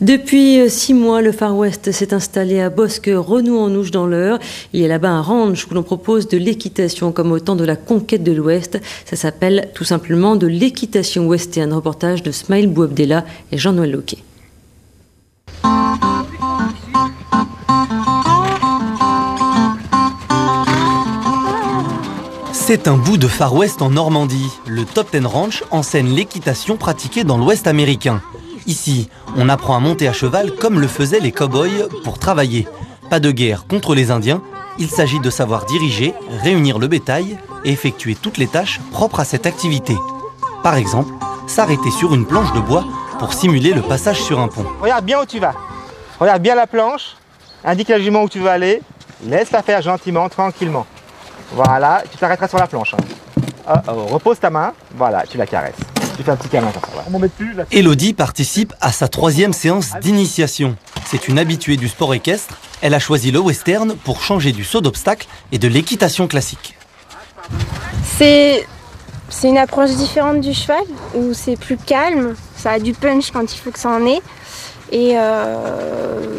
Depuis 6 mois, le Far West s'est installé à Bosc-Renou-en-Ouche dans l'Eure. Il y a là-bas un ranch où l'on propose de l'équitation comme au temps de la conquête de l'Ouest. Ça s'appelle tout simplement de l'équitation western. Reportage de Smaïl Bouabdella et Jean-Noël Loquet. C'est un bout de Far West en Normandie. Le Top Ten Ranch enseigne l'équitation pratiquée dans l'Ouest américain. Ici, on apprend à monter à cheval comme le faisaient les cow-boys pour travailler. Pas de guerre contre les Indiens, il s'agit de savoir diriger, réunir le bétail et effectuer toutes les tâches propres à cette activité. Par exemple, s'arrêter sur une planche de bois pour simuler le passage sur un pont. Regarde bien où tu vas. Regarde bien la planche, indique à la jument où tu veux aller, laisse-la faire gentiment, tranquillement. Voilà, tu t'arrêteras sur la planche. Repose ta main, voilà, tu la caresses. Tu fais un petit câlin comme ça. Voilà. Élodie participe à sa 3e séance d'initiation. C'est une habituée du sport équestre. Elle a choisi le western pour changer du saut d'obstacle et de l'équitation classique. C'est une approche différente du cheval, où c'est plus calme, ça a du punch quand il faut que ça en ait. Et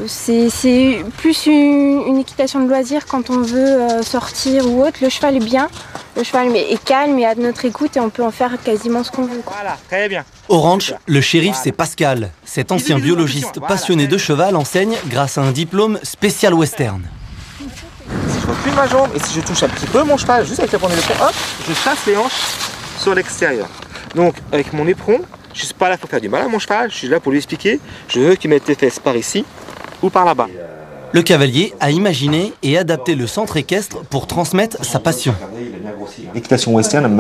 c'est plus une équitation de loisir quand on veut sortir ou autre. Le cheval est bien, le cheval est calme et à notre écoute et on peut en faire quasiment ce qu'on veut. Voilà, très bien. Au ranch, le shérif c'est Pascal. Cet ancien biologiste passionné de cheval enseigne grâce à un diplôme spécial western. Si je recule ma jambe et si je touche un petit peu mon cheval, juste avec la poignée de l'éperon, hop, je chasse les hanches sur l'extérieur. Donc avec mon éperon, je ne suis pas là pour faire du mal à mon cheval, je suis là pour lui expliquer, je veux qu'il mette les fesses par ici ou par là-bas. Le cavalier a imaginé et adapté le centre équestre pour transmettre sa passion. L'équitation western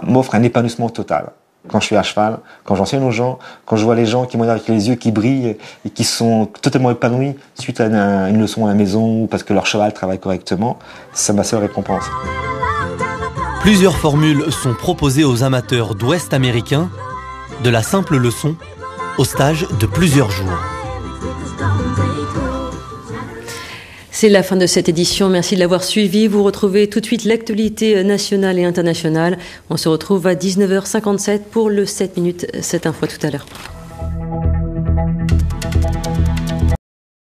m'offre un épanouissement total. Quand je suis à cheval, quand j'enseigne aux gens, quand je vois les gens qui m'ont avec les yeux qui brillent et qui sont totalement épanouis suite à une leçon à la maison ou parce que leur cheval travaille correctement, c'est ma seule récompense. Plusieurs formules sont proposées aux amateurs d'Ouest américain, de la simple leçon au stage de plusieurs jours. C'est la fin de cette édition. Merci de l'avoir suivi. Vous retrouvez tout de suite l'actualité nationale et internationale. On se retrouve à 19h57 pour le 7 minutes 7 info tout à l'heure.